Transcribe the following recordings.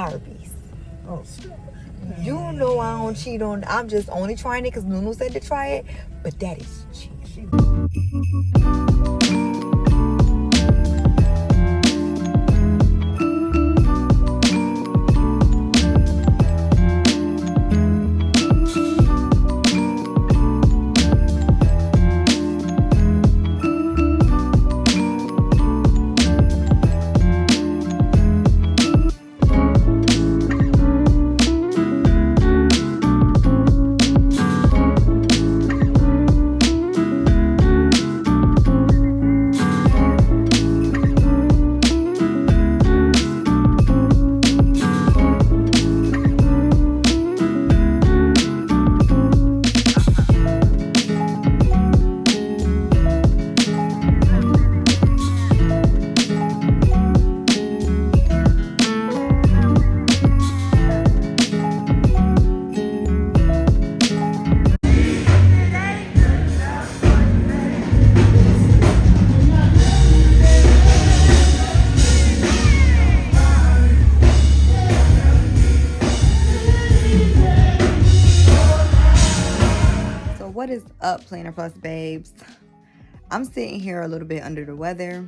Starbies. Oh, you know I don't cheat on. I'm just only trying it because Nunu said to try it, but that is cheating. What is up, PlanHER Plus babes? I'm sitting here a little bit under the weather.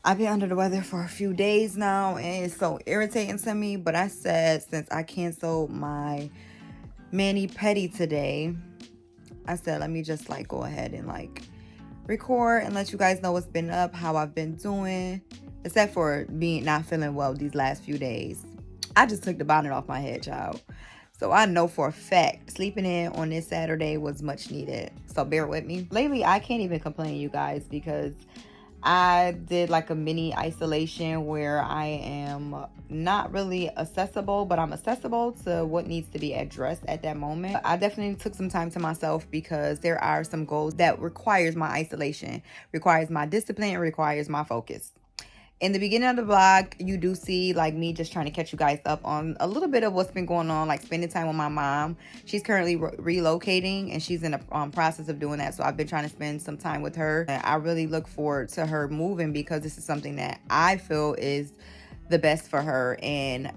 I've been under the weather for a few days now, and it's so irritating to me. But I said, since I canceled my mani-pedi today, I said, let me just like go ahead and like record and let you guys know what's been up, how I've been doing, except for being not feeling well these last few days. I just took the bonnet off my head, child. So I know for a fact sleeping in on this Saturday was much needed. So bear with me. Lately, I can't even complain, you guys, because I did like a mini isolation where I am not really accessible, but I'm accessible to what needs to be addressed at that moment. I definitely took some time to myself because there are some goals that requires my isolation, requires my discipline, requires my focus. In the beginning of the vlog, you do see like me just trying to catch you guys up on a little bit of what's been going on, like spending time with my mom. She's currently relocating and she's in the process of doing that. So I've been trying to spend some time with her. And I really look forward to her moving because this is something that I feel is the best for her. And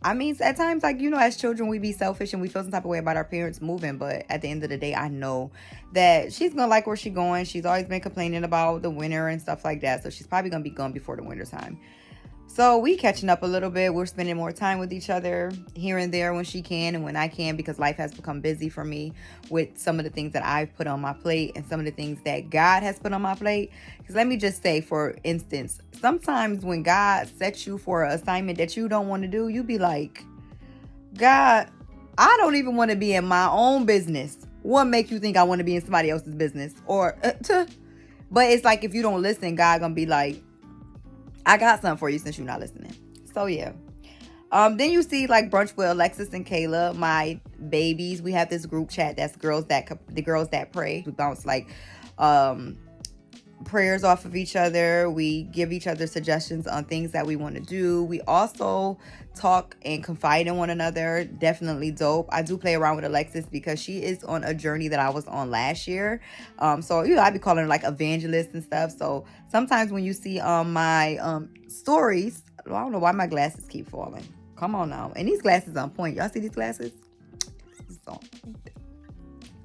I mean, at times, like, you know, as children, we be selfish and we feel some type of way about our parents moving. But at the end of the day, I know that she's going to like where she's going. She's always been complaining about the winter and stuff like that. So she's probably going to be gone before the winter time. So we catching up a little bit. We're spending more time with each other here and there when she can and when I can, because life has become busy for me with some of the things that I've put on my plate and some of the things that God has put on my plate. Because let me just say, for instance, sometimes when God sets you for an assignment that you don't want to do, you be like, God, I don't even want to be in my own business. What make you think I want to be in somebody else's business? But it's like, if you don't listen, God gonna be like, I got something for you since you're not listening. So yeah. Then you see like brunch with Alexis and Kayla, my babies. We have this group chat that's the girls that pray. We bounce like prayers off of each other. We give each other suggestions on things that we want to do. We also talk and confide in one another. Definitely dope. I do play around with Alexis because she is on a journey that I was on last year. So you know, I be calling her like evangelist and stuff. So sometimes when you see my stories, I don't know why my glasses keep falling. Come on now. And these glasses on point. Y'all see these glasses? So,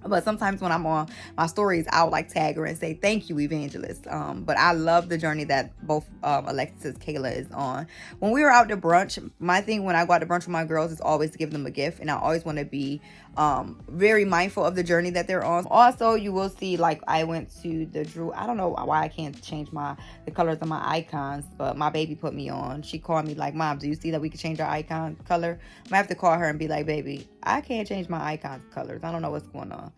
but sometimes when I'm on my stories, I'll like tag her and say, thank you, evangelist. But I love the journey that both Alexis and Kayla is on. When we were out to brunch, my thing when I go out to brunch with my girls is always to give them a gift. And I always want to be very mindful of the journey that they're on. Also, you will see like I went to the Drew. I don't know why I can't change the colors of my icons, but my baby put me on. She called me like, Mom, do you see that we can change our icon color? I might have to call her and be like, baby, I can't change my icon colors. I don't know what's going on.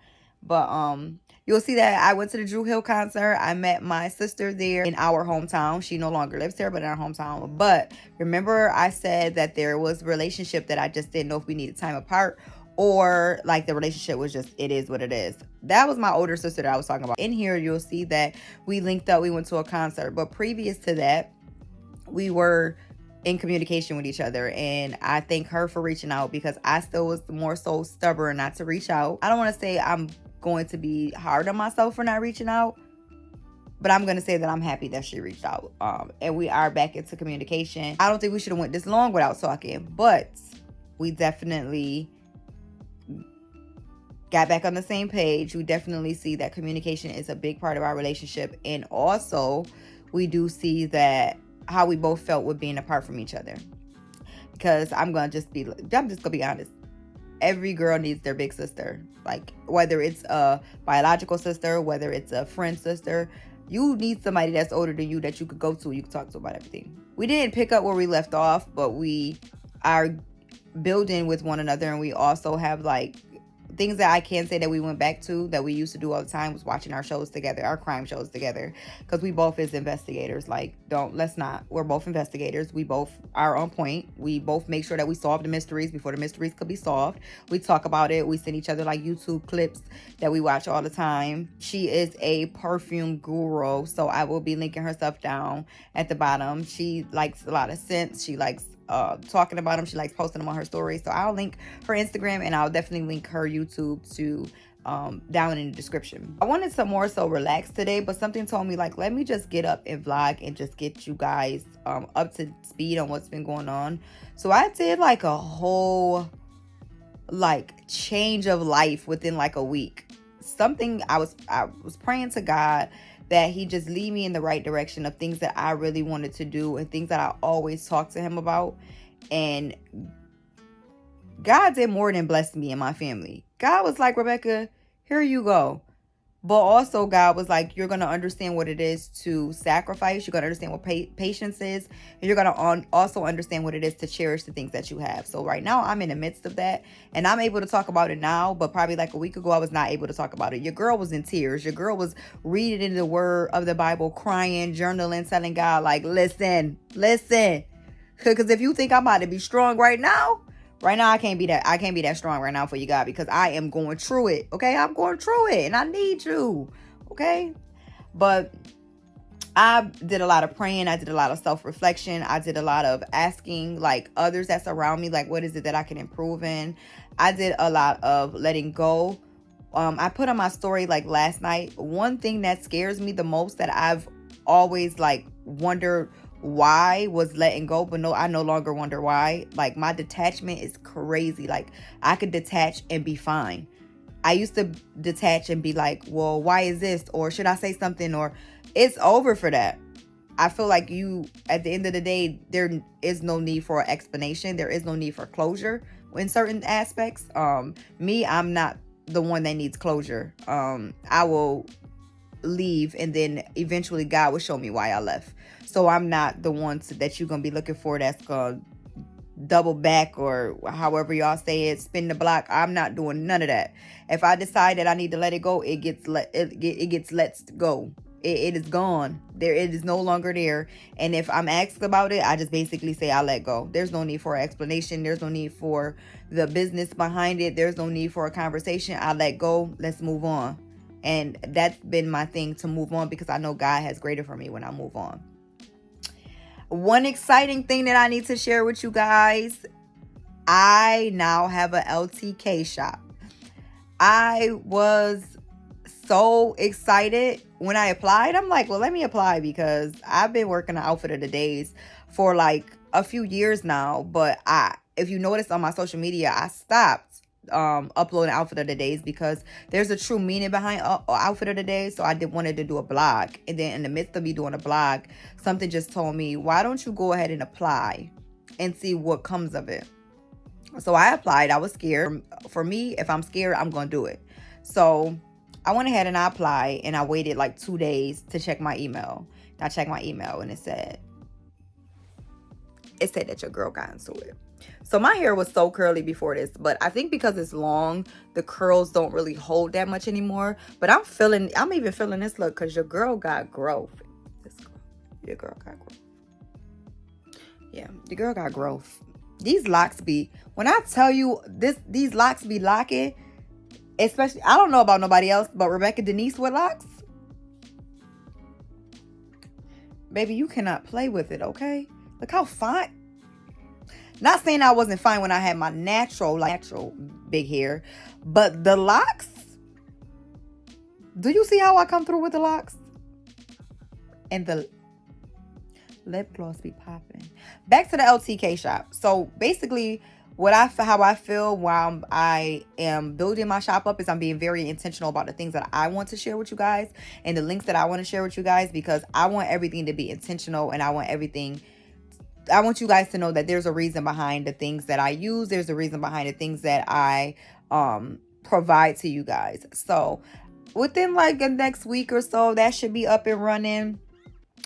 But you'll see that I went to the Drew Hill concert. I met my sister there in our hometown. She no longer lives here, but in our hometown. But remember I said that there was a relationship that I just didn't know if we needed time apart, or like the relationship was just, it is what it is. That was my older sister that I was talking about. In here, you'll see that we linked up. We went to a concert. But previous to that, we were in communication with each other. And I thank her for reaching out because I still was more so stubborn not to reach out. I don't want to say I'm going to be hard on myself for not reaching out, But I'm going to say that I'm happy that she reached out. And we are back into communication. I don't think we should have went this long without talking, but we definitely got back on the same page. We definitely see that communication is a big part of our relationship. And also, we do see that how we both felt with being apart from each other. Because I'm just gonna be honest. Every girl needs their big sister. Like, whether it's a biological sister, whether it's a friend sister, you need somebody that's older than you that you could go to, you could talk to about everything. We didn't pick up where we left off, but we are building with one another, and we also have like things that I can say that we went back to that we used to do all the time was watching our shows together, our crime shows together, because we both is investigators. Like, we're both investigators. We both are on point. We both make sure that we solve the mysteries before the mysteries could be solved. We talk about it. We send each other like YouTube clips that we watch all the time. She is a perfume guru, so I will be linking her stuff down at the bottom. She likes a lot of scents. She likes talking about them. She likes posting them on her stories. So I'll link her Instagram, and I'll definitely link her YouTube to down in the description. I wanted some more so relaxed today, but something told me like, let me just get up and vlog and just get you guys up to speed on what's been going on. So I did like a whole like change of life within like a week. I was praying to God that he just lead me in the right direction of things that I really wanted to do and things that I always talk to him about. And God did more than bless me and my family. God was like, Rebecca, here you go. But also God was like, you're going to understand what it is to sacrifice. You're going to understand what patience is. And you're going to also understand what it is to cherish the things that you have. So right now I'm in the midst of that. And I'm able to talk about it now. But probably like a week ago, I was not able to talk about it. Your girl was in tears. Your girl was reading the word of the Bible, crying, journaling, telling God like, listen. Because if you think I'm about to be strong right now I can't be that strong right now for you, God, because I am going through it. Okay, I'm going through it, and I need you. Okay, but I did a lot of praying. I did a lot of self-reflection. I did a lot of asking like others that's around me, like, what is it that I can improve in? I did a lot of letting go. I put on my story like last night. One thing that scares me the most that I've always like wondered why was letting go, but no, I no longer wonder why. Like, my detachment is crazy. Like, I could detach and be fine. I used to detach and be like, well, why is this? Or should I say something? Or it's over for that. I feel like at the end of the day, there is no need for an explanation. There is no need for closure in certain aspects. I'm not the one that needs closure. I will leave, and then eventually God will show me why I left. So I'm not the one that you're gonna be looking for that's gonna double back, or however y'all say it, spin the block. I'm not doing none of that. If I decide that I need to let it go, it gets let go. It is gone. It is no longer there. And if I'm asked about it, I just basically say I let go. There's no need for an explanation. There's no need for the business behind it. There's no need for a conversation. I let go. Let's move on. And that's been my thing, to move on, because I know God has greater for me when I move on. One exciting thing that I need to share with you guys, I now have a LTK shop. I was so excited when I applied. I'm like, well, let me apply, because I've been working on Outfit of the Days for like a few years now. But if you notice on my social media, I stopped uploading Outfit of the Days because there's a true meaning behind Outfit of the Day. So I wanted to do a blog, and then in the midst of me doing a blog, something just told me, why don't you go ahead and apply and see what comes of it? So I applied. I was scared. For me, if I'm scared, I'm gonna do it. So I went ahead and I applied, and I waited like 2 days to check my email. I checked my email, and it said that your girl got into it. So my hair was so curly before this, but I think because it's long, the curls don't really hold that much anymore. But I'm even feeling this look, because your girl got growth. Your girl got growth. Yeah, your girl got growth. These locks when I tell you these locks be locking, especially, I don't know about nobody else, but Rebecca Denise with locks, baby, you cannot play with it, okay? Look how fine. Not saying I wasn't fine when I had my natural big hair, but the locks, do you see how I come through with the locks? And the lip gloss be popping. Back to the LTK shop. So basically, how I feel while I am building my shop up is I'm being very intentional about the things that I want to share with you guys and the links that I want to share with you guys, because I want everything to be intentional, and I want you guys to know that there's a reason behind the things that I use. There's a reason behind the things that I provide to you guys. So within like the next week or so, that should be up and running.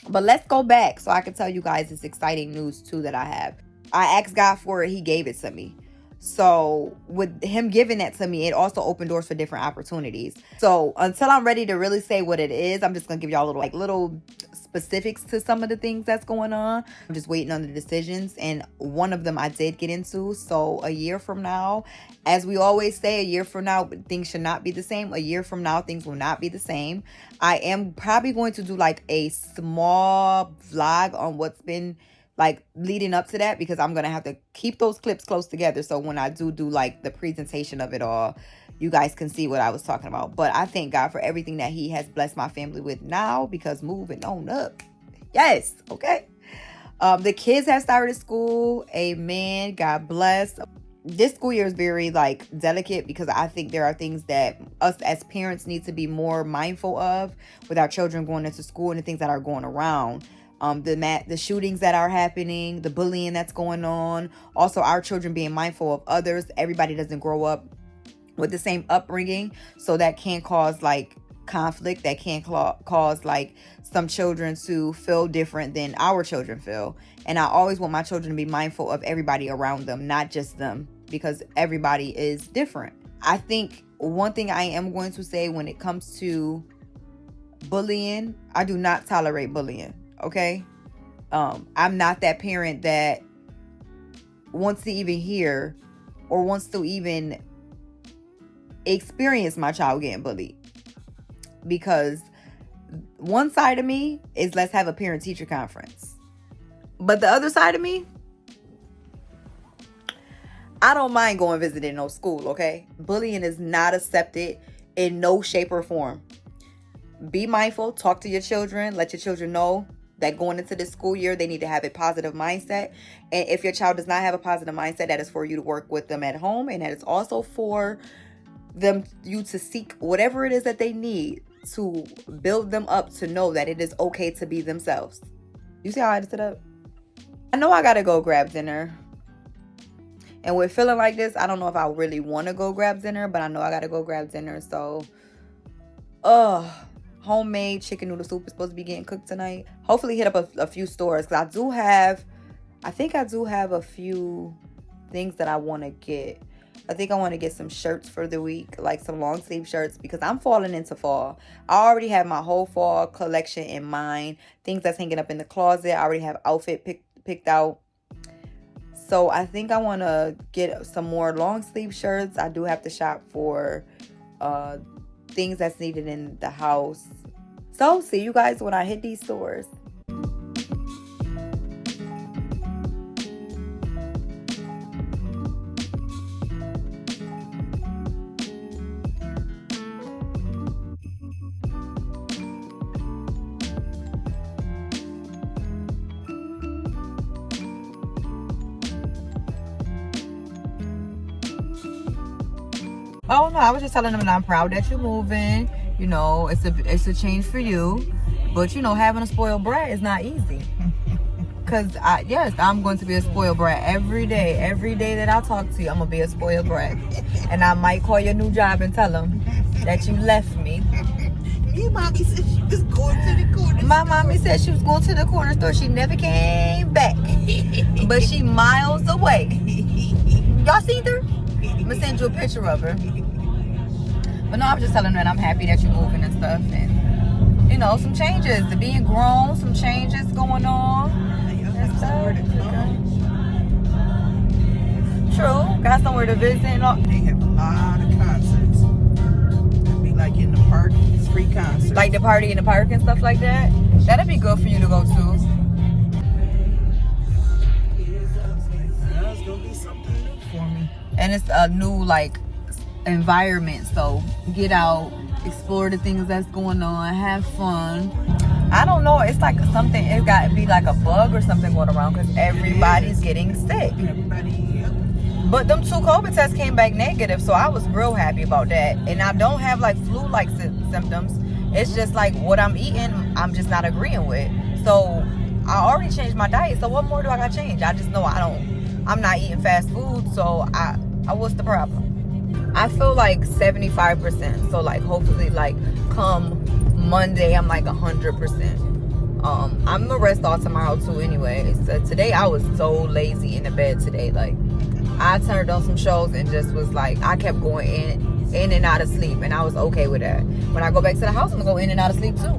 But let's go back so I can tell you guys this exciting news too that I have. I asked God for it. He gave it to me. So with him giving that to me, it also opened doors for different opportunities. So until I'm ready to really say what it is, I'm just going to give y'all little specifics to some of the things that's going on. I'm just waiting on the decisions. And one of them I did get into. So a year from now, as we always say, a year from now, things should not be the same. A year from now, things will not be the same. I am probably going to do like a small vlog on what's been like leading up to that, because I'm going to have to keep those clips close together. So when I do like the presentation of it all, you guys can see what I was talking about. But I thank God for everything that he has blessed my family with now, because moving on up. Yes. Okay. The kids have started school. Amen. God bless. This school year is very like delicate, because I think there are things that us as parents need to be more mindful of with our children going into school and the things that are going around. The shootings that are happening, the bullying that's going on. Also, our children being mindful of others. Everybody doesn't grow up with the same upbringing, so that can cause like conflict. That can cause like some children to feel different than our children feel. And I always want my children to be mindful of everybody around them, not just them, because everybody is different. I think one thing I am going to say when it comes to bullying, I do not tolerate bullying. Okay. I'm not that parent that wants to even hear or wants to even experience my child getting bullied, because one side of me is let's have a parent teacher conference, but the other side of me, I don't mind going visiting no school. Okay. Bullying is not accepted in no shape or form. Be mindful, talk to your children, let your children know that going into this school year, they need to have a positive mindset. And if your child does not have a positive mindset, that is for you to work with them at home. And that is also for you to seek whatever it is that they need to build them up to know that it is okay to be themselves. You see how I set up? I know I got to go grab dinner. And with feeling like this, I don't know if I really want to go grab dinner, but I know I got to go grab dinner. So, homemade chicken noodle soup is supposed to be getting cooked tonight. Hopefully hit up a few stores, because I think I do have a few things that I want to get. I think I want to get some shirts for the week, like some long sleeve shirts, because I'm falling into fall. I already have my whole fall collection in mind. Things that's hanging up in the closet. I already have outfit picked out. So I think I want to get some more long sleeve shirts. I do have to shop for things that's needed in the house. So see you guys when I hit these stores. Oh no, I was just telling them that I'm proud that you're moving. You know, it's a change for you. But you know, having a spoiled brat is not easy. Cause I'm going to be a spoiled brat every day. Every day that I talk to you, I'm gonna be a spoiled brat. And I might call your new job and tell them that you left me. Your mommy said she was going to the corner store. My mommy said she was going to the corner store. She never came back. But she miles away. Y'all seen her? I'm gonna send you a picture of her. But no, I'm just telling her that I'm happy that you're moving and stuff. And, you know, some changes. To being grown, some changes going on. And stuff. True. Got somewhere to visit and all. They have a lot of concerts. It'd be like in the park, it's free concerts. Like the party in the park and stuff like that. That'd be good for you to go to. It's gonna be something new for me. And it's a new like environment, so get out, explore the things that's going on, have fun. I don't know. It's like something. It got to be like a bug or something going around because everybody's getting sick. Everybody, But them 2 COVID tests came back negative, so I was real happy about that. And I don't have like flu-like symptoms. It's just like what I'm eating, I'm just not agreeing with. So I already changed my diet. So what more do I got to change? I just know I'm not eating fast food. So what's the problem? I feel like 75%. So like hopefully like come Monday, I'm like 100%. I'm gonna rest all tomorrow too anyway. So today I was so lazy in the bed today. Like I turned on some shows and just was like, I kept going in and out of sleep, and I was okay with that. When I go back to the house, I'm gonna go in and out of sleep too.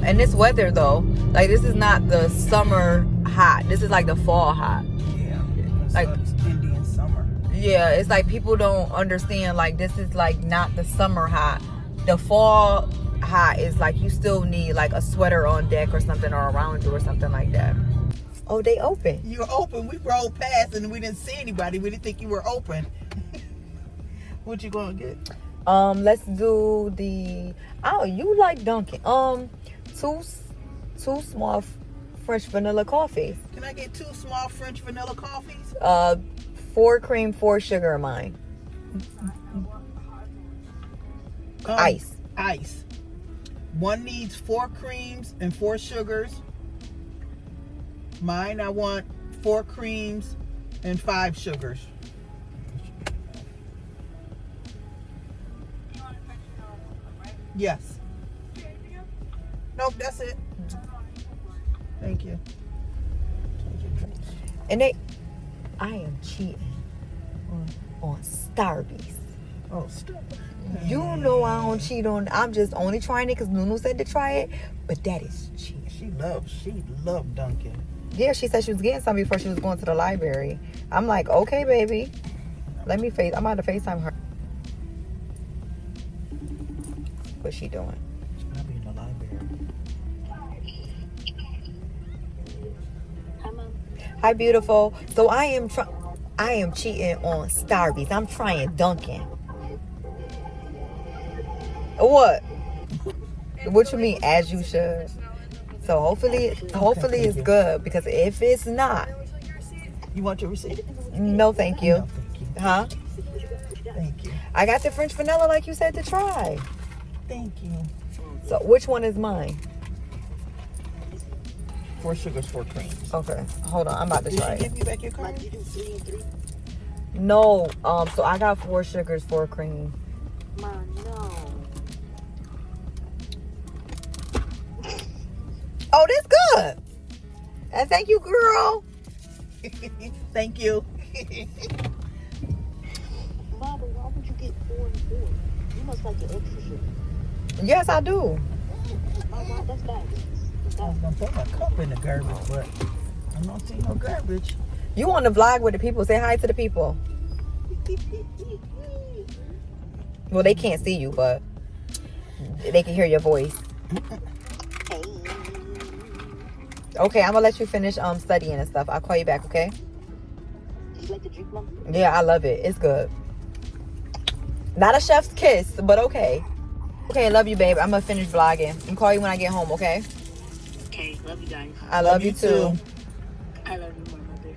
And this weather though, like this is not the summer hot. This is like the fall hot. Yeah. Like Indian summer. Yeah, it's like people don't understand. Like this is like not the summer hot. The fall hot is like you still need like a sweater on deck or something, or around you or something like that. Oh, they open. You were open. We rolled past and we didn't see anybody. We didn't think you were open. What you gonna get? Let's do the. Oh, you like Dunkin'? Two small French vanilla coffees. Can I get 2 small French vanilla coffees? 4 cream, 4 sugar. Mine. Ice. Ice. One needs 4 creams and 4 sugars. Mine, I want 4 creams and 5 sugars. Yes. Nope, that's it. Thank you. And I am cheating on Starbucks. Oh, stop. You know I don't cheat on. I'm just only trying it because Nunu said to try it, but that is cheating. She loved Dunkin'. Yeah, she said she was getting some before she was going to the library. I'm like, okay, baby. I'm about to FaceTime her. What's she doing? She's gonna be in the library. Hi, beautiful. So I am cheating on Starbucks. I'm trying Dunkin'. What? What you mean? As you should. So hopefully it's good, because if it's not, You want your receipt? no, thank you. No, thank you. Huh? Thank you. I got the French vanilla like you said to try. Thank you. So which one is mine? 4 sugars, 4 creams. Okay, hold on. I'm about to try Did she it. give you back your card? No, so I got 4 sugars, 4 cream. Mom, no. Oh, that's good. And thank you, girl. Thank you. Mama, why would you get 4 and 4? You must like the extra sugar. Yes, I do. Oh, wow, that's bad. I was gonna put my cup in the garbage, but I don't see no garbage. You on the vlog with the people. Say hi to the people. Well, they can't see you, but they can hear your voice. Hey. Okay, I'm gonna let you finish studying and stuff. I'll call you back, okay? Did you like the drink, Mom? Yeah, I love it. It's good. Not a chef's kiss, but okay. Okay, love you, babe. I'm gonna finish vlogging. I'm call you when I get home, okay? Okay, love you guys. I love you too. I love you more, Mother.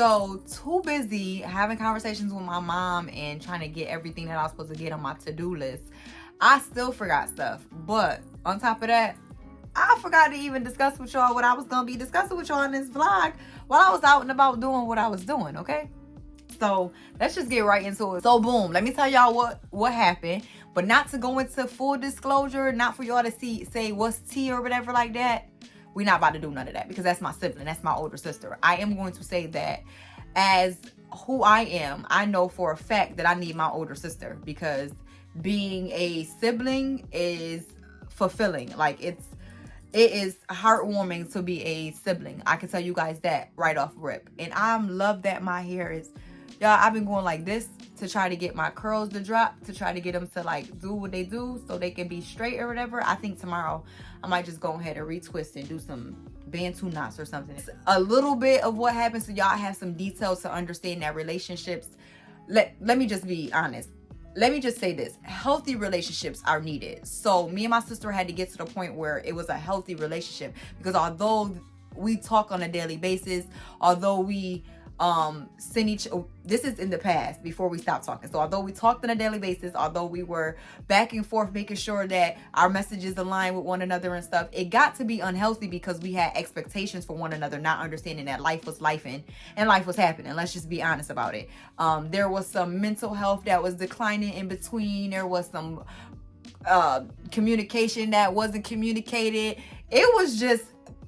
So too busy having conversations with my mom and trying to get everything that I was supposed to get on my to-do list, I still forgot stuff. But on top of that, I forgot to even discuss with y'all what I was gonna be discussing with y'all in this vlog while I was out and about doing what I was doing, okay? So let's just get right into it. So boom, let me tell y'all what happened, but not to go into full disclosure, not for y'all to say what's tea or whatever like that. We're not about to do none of that because that's my sibling, that's my older sister. I am going to say that as who I am, I know for a fact that I need my older sister because being a sibling is fulfilling. Like it is heartwarming to be a sibling. I can tell you guys that right off rip. And I love that my hair is, y'all, I've been going like this to try to get my curls to drop, to try to get them to like do what they do so they can be straight or whatever. I think tomorrow I might just go ahead and retwist and do some bantu knots or something. It's a little bit of what happens so y'all have some details to understand that relationships, let me just be honest. Let me just say this, healthy relationships are needed. So me and my sister had to get to the point where it was a healthy relationship because although we talk on a daily basis, although we this is in the past before we stopped talking. So although we talked on a daily basis, although we were back and forth making sure that our messages align with one another and stuff, it got to be unhealthy because we had expectations for one another, not understanding that life was lifing and life was happening. Let's just be honest about it. There was some mental health that was declining in between. There was some communication that wasn't communicated. It was just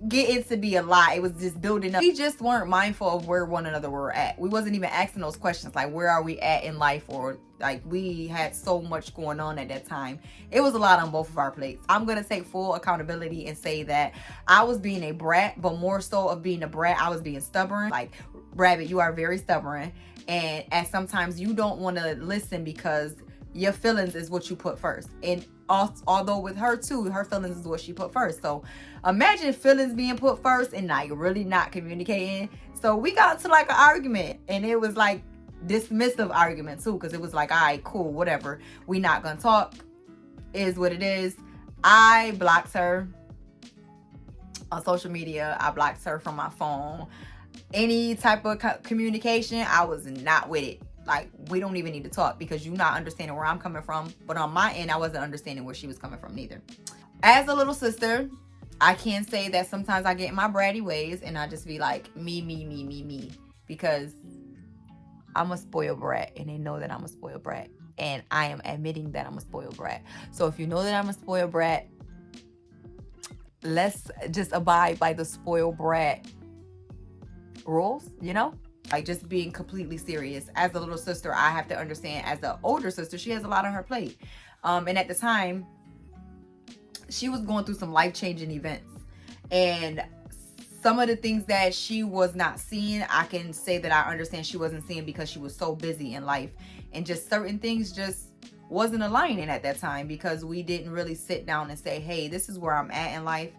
getting to be a lot. It was just building up. We just weren't mindful of where one another were at. We wasn't even asking those questions like, where are we at in life? Or like, we had so much going on at that time. It was a lot on both of our plates. I'm gonna take full accountability and say that I was being a brat, but more so of being a brat, I was being stubborn. Like, Rabbit, you are very stubborn, and sometimes you don't want to listen because your feelings is what you put first. And although with her too, her feelings is what she put first. So imagine feelings being put first and like really not communicating. So we got into like an argument, and it was like dismissive argument too, because it was like, all right, cool, whatever, we not gonna talk, is what it is. I blocked her on social media. I blocked her from my phone. Any type of communication, I was not with it. Like, we don't even need to talk because you're not understanding where I'm coming from. But on my end, I wasn't understanding where she was coming from neither. As a little sister, I can say that sometimes I get in my bratty ways and I just be like, me. Because I'm a spoiled brat and they know that I'm a spoiled brat. And I am admitting that I'm a spoiled brat. So if you know that I'm a spoiled brat, let's just abide by the spoiled brat rules, you know? Like, just being completely serious. As a little sister, I have to understand, as the older sister, she has a lot on her plate. And at the time, she was going through some life-changing events. And some of the things that she was not seeing, I can say that I understand she wasn't seeing because she was so busy in life. And just certain things just wasn't aligning at that time because we didn't really sit down and say, hey, this is where I'm at in life.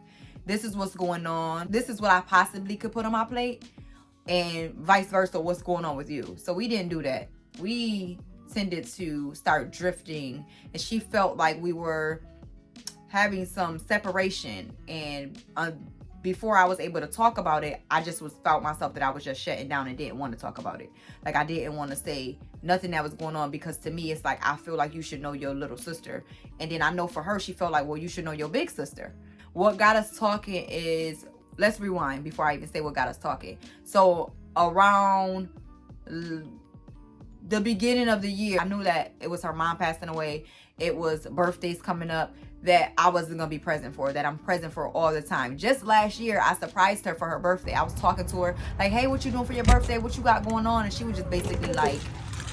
This is what's going on. This is what I possibly could put on my plate. And vice versa, what's going on with you? So we didn't do that. We tended to start drifting, and she felt like we were having some separation. And before I was able to talk about it, I just felt myself that I was just shutting down and didn't want to talk about it. Like, I didn't want to say nothing that was going on because to me, it's like, I feel like you should know your little sister. And then I know for her, she felt like, well, you should know your big sister. What got us talking is, let's rewind before I even say what got us talking. So around the beginning of the year, I knew that it was her mom passing away. It was birthdays coming up that I wasn't going to be present for, that I'm present for all the time. Just last year, I surprised her for her birthday. I was talking to her like, hey, what you doing for your birthday? What you got going on? And she was just basically like,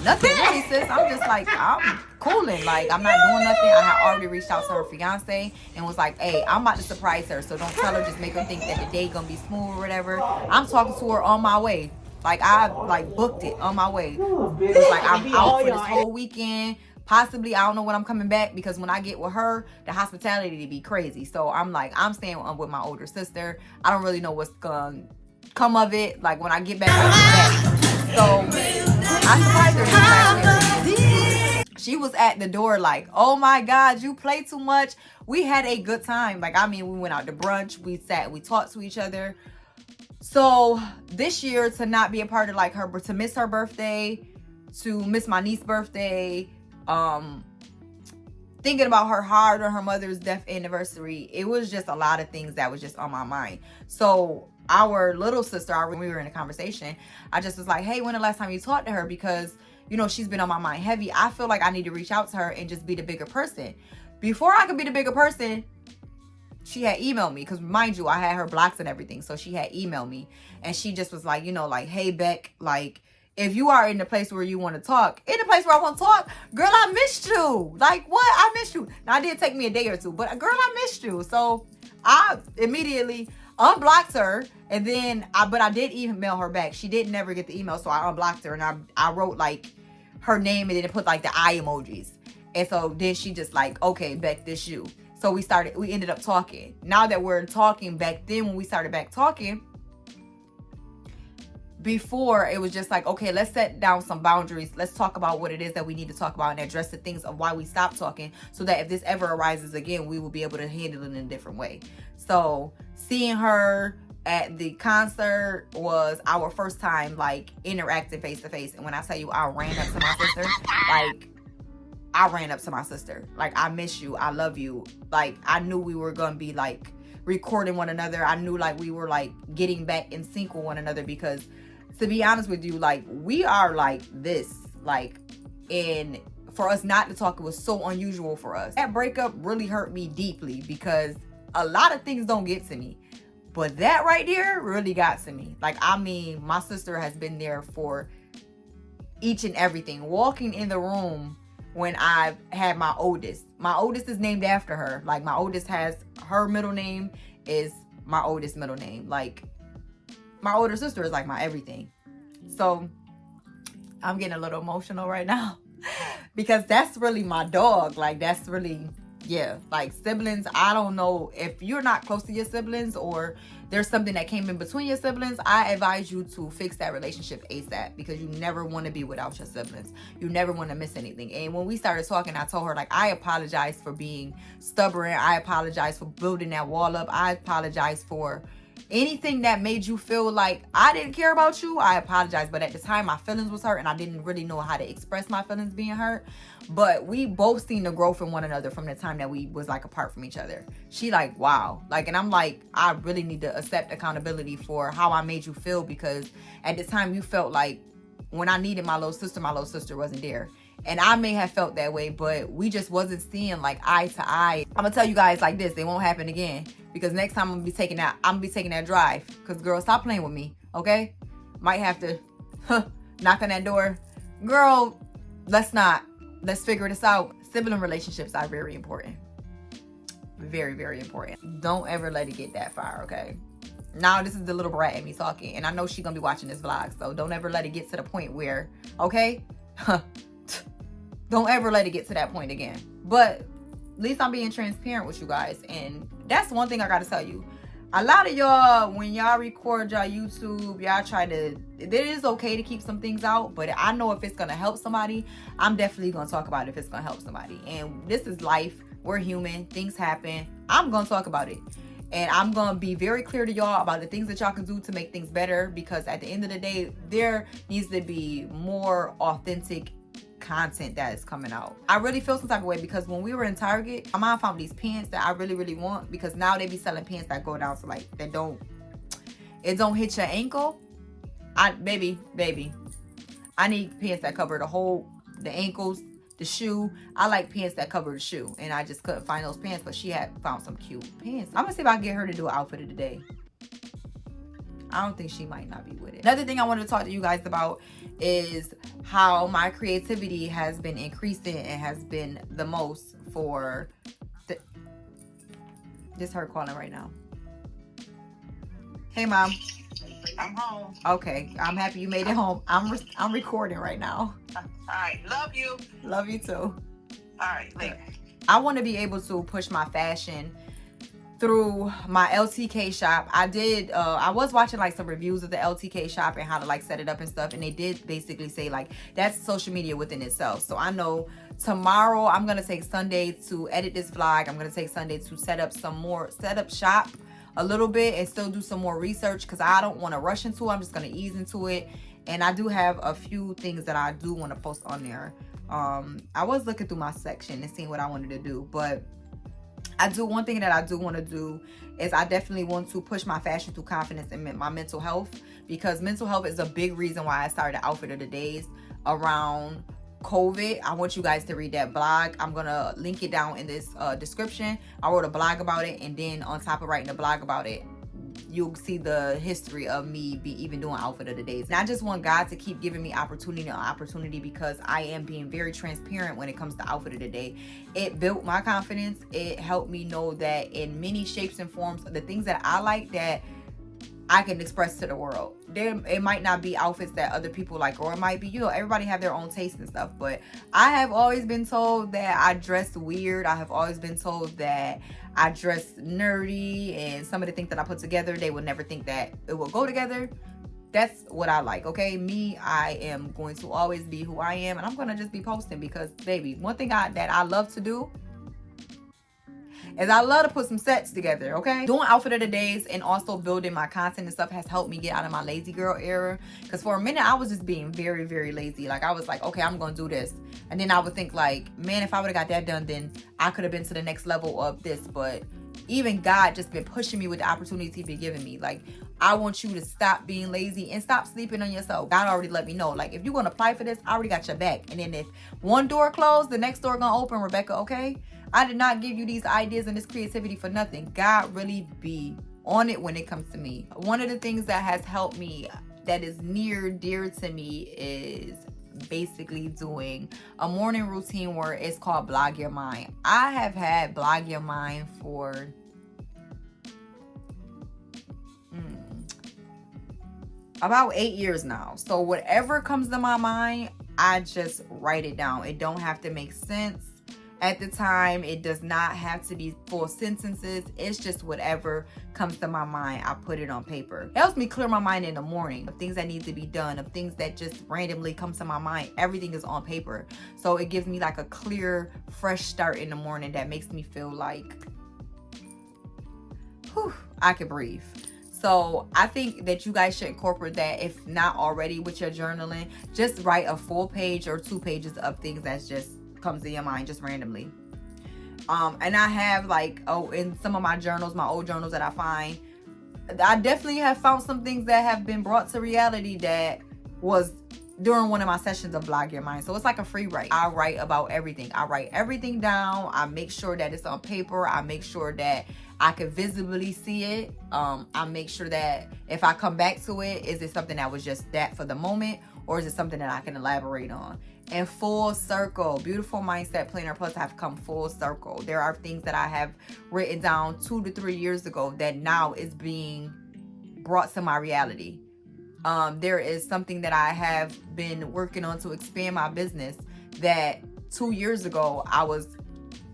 nothing really, sis. I'm just like, I'm cooling. Like, I'm not doing nothing. I had already reached out to her fiance and was like, hey, I'm about to surprise her. So don't tell her, just make her think that the day gonna be smooth or whatever. I'm talking to her on my way. Like, I like booked it on my way. It's like, I'm out for this whole weekend. Possibly, I don't know when I'm coming back because when I get with her, the hospitality be crazy. So I'm like, I'm staying with my older sister. I don't really know what's gonna come of it. Like, when I get back, I get back. So I surprised her this last year. She was at the door like, oh my God, you play too much. We had a good time. Like, I mean, we went out to brunch. We sat, we talked to each other. So this year, to not be a part of like her, to miss her birthday, to miss my niece's birthday, thinking about her hard on her mother's death anniversary, it was just a lot of things that was just on my mind. So our little sister, when we were in a conversation, I just was like, hey, when the last time you talked to her? Because, you know, she's been on my mind heavy. I feel like I need to reach out to her and just be the bigger person. Before I could be the bigger person, she had emailed me, because mind you, I had her blocked and everything. So she had emailed me, and she just was like, you know, like, hey, Beck, like, if you are in the place where you want to talk, in the place where I want to talk, girl, I missed you. Like, what? I missed you. Now, it did take me a day or two, but girl, I missed you. So I immediately unblocked her, and then but I did email her back. She didn't never get the email, so I unblocked her, and I wrote like her name, and then it put like the eye emojis. And so then she just like, okay, Beck, this you. So we ended up talking. Now that we're talking, back then when we started back talking, before it was just like, okay, let's set down some boundaries. Let's talk about what it is that we need to talk about and address the things of why we stopped talking, so that if this ever arises again, we will be able to handle it in a different way. So seeing her at the concert was our first time like interacting face to face. And when I tell you, I ran up to my sister, like, I miss you, I love you. Like, I knew we were gonna be like recording one another. I knew like we were like getting back in sync with one another, because to be honest with you, like, we are like this, like, and for us not to talk, it was so unusual for us. That breakup really hurt me deeply, because a lot of things don't get to me, but that right there really got to me. Like, I mean, my sister has been there for each and everything. Walking in the room when I had my oldest is named after her. Like, my oldest has, her middle name is my oldest middle name. Like, my older sister is like my everything. So I'm getting a little emotional right now because that's really my dog. Like, that's really, yeah, like siblings. I don't know if you're not close to your siblings or there's something that came in between your siblings. I advise you to fix that relationship ASAP, because you never want to be without your siblings. You never want to miss anything. And when we started talking, I told her, like, I apologize for being stubborn. I apologize for building that wall up. I apologize for anything that made you feel like I didn't care about you. I apologize. But at the time, my feelings was hurt, and I didn't really know how to express my feelings being hurt. But we both seen the growth in one another from the time that we was like apart from each other. She like, wow. Like, and I'm like, I really need to accept accountability for how I made you feel, because at the time you felt like when I needed my little sister wasn't there. And I may have felt that way, but we just wasn't seeing like eye to eye. I'm gonna tell you guys like this, it won't happen again, because next time I'm gonna be taking that drive. Cause girl, stop playing with me, okay? Might have to knock on that door. Girl, let's figure this out. Sibling relationships are very important. Very, very important. Don't ever let it get that far, okay? Now this is the little brat in me talking, and I know she's gonna be watching this vlog, so don't ever let it get to the point where, okay? Don't ever let it get to that point again. But at least I'm being transparent with you guys. And that's one thing I gotta tell you. A lot of y'all, when y'all record y'all YouTube, y'all try to, it is okay to keep some things out, but I know if it's gonna help somebody, I'm definitely gonna talk about it if it's gonna help somebody. And this is life. We're human. Things happen. I'm gonna talk about it. And I'm gonna be very clear to y'all about the things that y'all can do to make things better, because at the end of the day, there needs to be more authentic content that is coming out. I really feel some type of way, because when we were in Target, my mom found these pants that I really, really want, because now they be selling pants that go down to like, it don't hit your ankle. Baby, I need pants that cover the ankles, the shoe. I like pants that cover the shoe, and I just couldn't find those pants, but she had found some cute pants. I'm gonna see if I can get her to do an outfit of the day. I don't think she might not be with it. Another thing I wanted to talk to you guys about is how my creativity has been increasing and has been the most for this her calling right now. Hey, Mom. I'm home. Okay, I'm happy you made it home. I'm recording right now. All right, love you. Love you too. All right, later. I want to be able to push my fashion through my LTK shop. I was watching like some reviews of the LTK shop and how to like set it up and stuff, and they did basically say like that's social media within itself. So I know tomorrow I'm gonna take Sunday to edit this vlog. I'm gonna take Sunday to set up shop a little bit and still do some more research because I don't want to rush into it. I'm just going to ease into it. And I do have a few things that I do want to post on there. I was looking through my section and seeing what I wanted to do, but one thing that I do want to do is I definitely want to push my fashion through confidence and my mental health, because mental health is a big reason why I started Outfit of the Days around COVID. I want you guys to read that blog. I'm gonna link it down in this description. I wrote a blog about it, and then on top of writing a blog about it, you'll see the history of me even doing Outfit of the Days. And I just want God to keep giving me opportunity on opportunity, because I am being very transparent when it comes to Outfit of the Day. It built my confidence. It helped me know that in many shapes and forms, the things that I like that I can express to the world. It might not be outfits that other people like, or it might be, you know, everybody have their own taste and stuff. But I have always been told that I dress weird. I have always been told that I dress nerdy, and some of the things that I put together, they would never think that it will go together. That's what I like, okay? Me, I am going to always be who I am, and I'm going to just be posting because, baby, one thing that I love to do is I love to put some sets together, okay? Doing Outfit of the Days and also building my content and stuff has helped me get out of my lazy girl era. Because for a minute, I was just being very, very lazy. Like, I was like, okay, I'm going to do this. And then I would think like, man, if I would have got that done, then I could have been to the next level of this. But even God just been pushing me with the opportunities he's been giving me. Like, I want you to stop being lazy and stop sleeping on yourself. God already let me know. Like, if you're going to apply for this, I already got your back. And then if one door closed, the next door going to open, Rebecca, okay? I did not give you these ideas and this creativity for nothing. God really be on it when it comes to me. One of the things that has helped me, that is near dear to me, is basically doing a morning routine where it's called Blog Your Mind. I have had Blog Your Mind for about 8 years now. So whatever comes to my mind, I just write it down. It don't have to make sense at the time. It does not have to be full sentences. It's just whatever comes to my mind, I put it on paper. It helps me clear my mind in the morning of things that need to be done, of things that just randomly come to my mind. Everything is on paper. So it gives me like a clear, fresh start in the morning that makes me feel like, whew, I can breathe. So I think that you guys should incorporate that, if not already, with your journaling. Just write a full page or 2 pages of things that's just comes to your mind just randomly. And I have like, in some of my journals, my old journals that I find, I definitely have found some things that have been brought to reality that was during one of my sessions of Blog Your Mind. So it's like a free write. I write about everything. I write everything down. I make sure that it's on paper. I make sure that I can visibly see it. I make sure that if I come back to it, is it something that was just that for the moment, or is it something that I can elaborate on? And full circle, Beautiful Mindset PlanHER Plus have come full circle. There are things that I have written down 2 to 3 years ago that now is being brought to my reality. There is something that I have been working on to expand my business that 2 years ago I was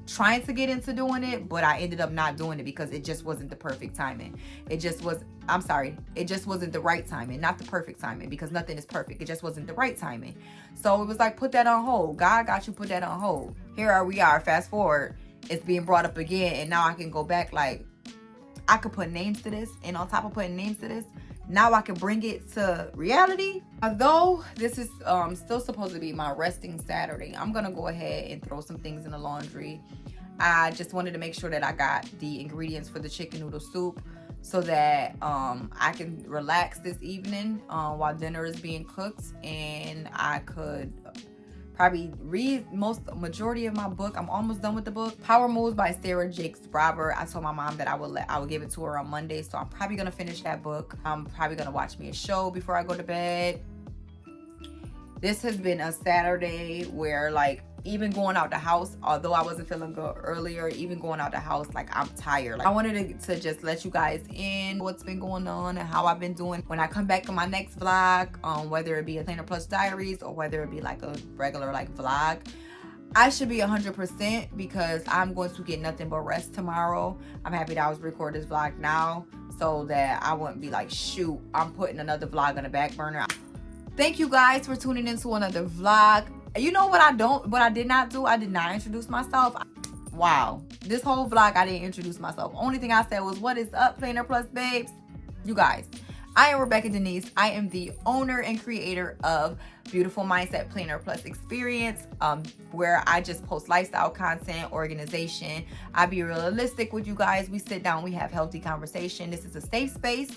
trying to get into doing it, but I ended up not doing it because it just wasn't the perfect timing. It just wasn't the right timing, not the perfect timing, because nothing is perfect. It just wasn't the right timing. So it was like, put that on hold. God got you, put that on hold. Here we are, fast forward, it's being brought up again, and now I can go back, like, I could put names to this, and on top of putting names to this, now I can bring it to reality. Although this is still supposed to be my resting Saturday, I'm gonna go ahead and throw some things in the laundry. I just wanted to make sure that I got the ingredients for the chicken noodle soup so that I can relax this evening while dinner is being cooked, and I could probably read majority of my book. I'm almost done with the book, Power Moves by Sarah Jakes Roberts. I told my mom that I would give it to her on Monday, so I'm probably gonna finish that book. I'm probably gonna watch me a show before I go to bed. This has been a Saturday where, like, even going out the house, although I wasn't feeling good earlier, even going out the house, like, I'm tired. Like, I wanted to just let you guys in what's been going on and how I've been doing. When I come back to my next vlog, whether it be a PlanHER Plus Diaries or whether it be like a regular like vlog, I should be 100% because I'm going to get nothing but rest tomorrow. I'm happy that I was recording this vlog now so that I wouldn't be like, shoot, I'm putting another vlog on the back burner. Thank you guys for tuning into another vlog. You know what I did not do? I did not introduce myself. Wow. This whole vlog, I didn't introduce myself. Only thing I said was, what is up, PlanHER Plus babes? You guys, I am Rebecca Denise. I am the owner and creator of Beautiful Mindset PlanHER Plus Experience, where I just post lifestyle content, organization. I be realistic with you guys. We sit down, we have healthy conversation. This is a safe space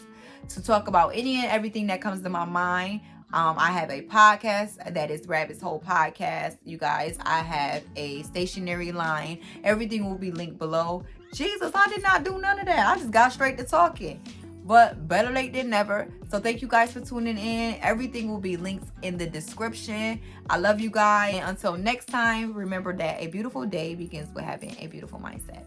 to talk about any and everything that comes to my mind. I have a podcast that is Rabbit's Whole Podcast. You guys, I have a stationary line. Everything will be linked below. Jesus, I did not do none of that. I just got straight to talking. But better late than never. So thank you guys for tuning in. Everything will be linked in the description. I love you guys. And until next time, remember that a beautiful day begins with having a beautiful mindset.